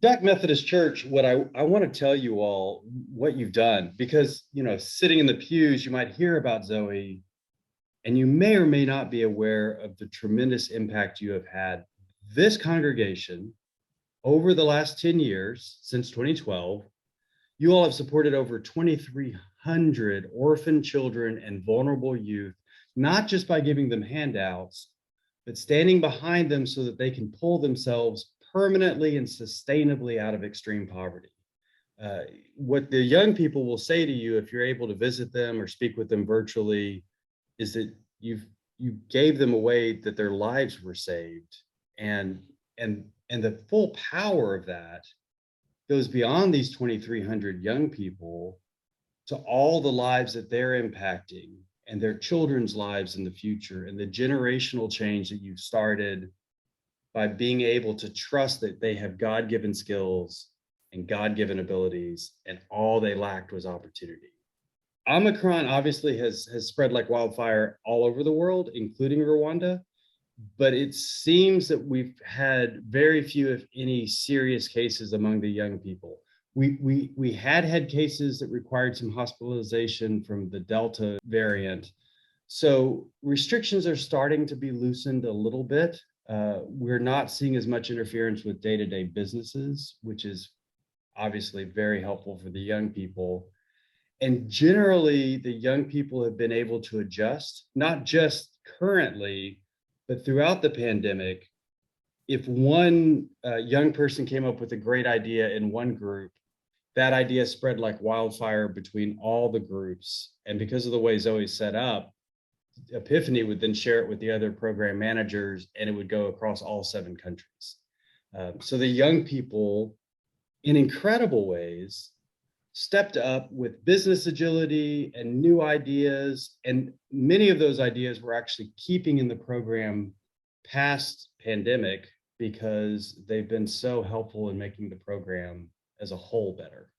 Jack Methodist Church, what I want to tell you all what you've done, because sitting in the pews, you might hear about Zoe, and you may or may not be aware of the tremendous impact you have had. This congregation, over the last 10 years, since 2012, you all have supported over 2,300 orphan children and vulnerable youth, not just by giving them handouts, but standing behind them so that they can pull themselves permanently and sustainably out of extreme poverty. What the young people will say to you if you're able to visit them or speak with them virtually is that you gave them a way that their lives were saved, and the full power of that goes beyond these 2,300 young people to all the lives that they're impacting and their children's lives in the future, and the generational change that you've started by being able to trust that they have God-given skills and God-given abilities, and all they lacked was opportunity. Omicron obviously has spread like wildfire all over the world, including Rwanda, but it seems that we've had very few, if any, serious cases among the young people. We had cases that required some hospitalization from the Delta variant. So restrictions are starting to be loosened a little bit. We're not seeing as much interference with day-to-day businesses, which is obviously very helpful for the young people. And generally, the young people have been able to adjust, not just currently, but throughout the pandemic. If one young person came up with a great idea in one group, that idea spread like wildfire between all the groups. And because of the way Zoe's set up, Epiphany would then share it with the other program managers, and it would go across all 7 countries. So the young people, in incredible ways, stepped up with business agility and new ideas. And many of those ideas were actually keeping in the program past pandemic because they've been so helpful in making the program as a whole better.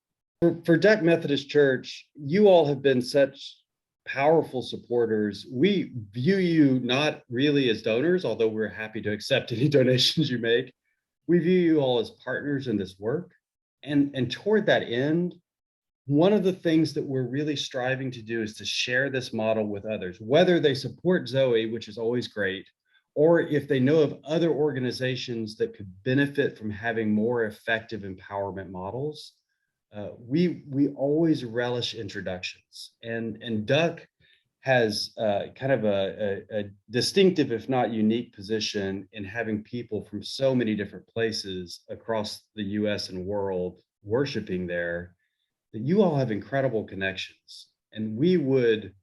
For Jack Methodist Church, you all have been such powerful supporters. We view you not really as donors, although we're happy to accept any donations you make. We view you all as partners in this work. And toward that end, one of the things that we're really striving to do is to share this model with others, whether they support Zoe, which is always great, or if they know of other organizations that could benefit from having more effective empowerment models. We always relish introductions, and Duck has kind of a distinctive, if not unique, position in having people from so many different places across the US and world worshiping there, that you all have incredible connections. And we would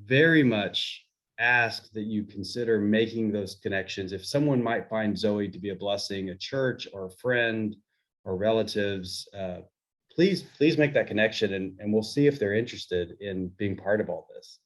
very much ask that you consider making those connections. If someone might find Zoe to be a blessing, a church or a friend or relatives, please make that connection, and we'll see if they're interested in being part of all this.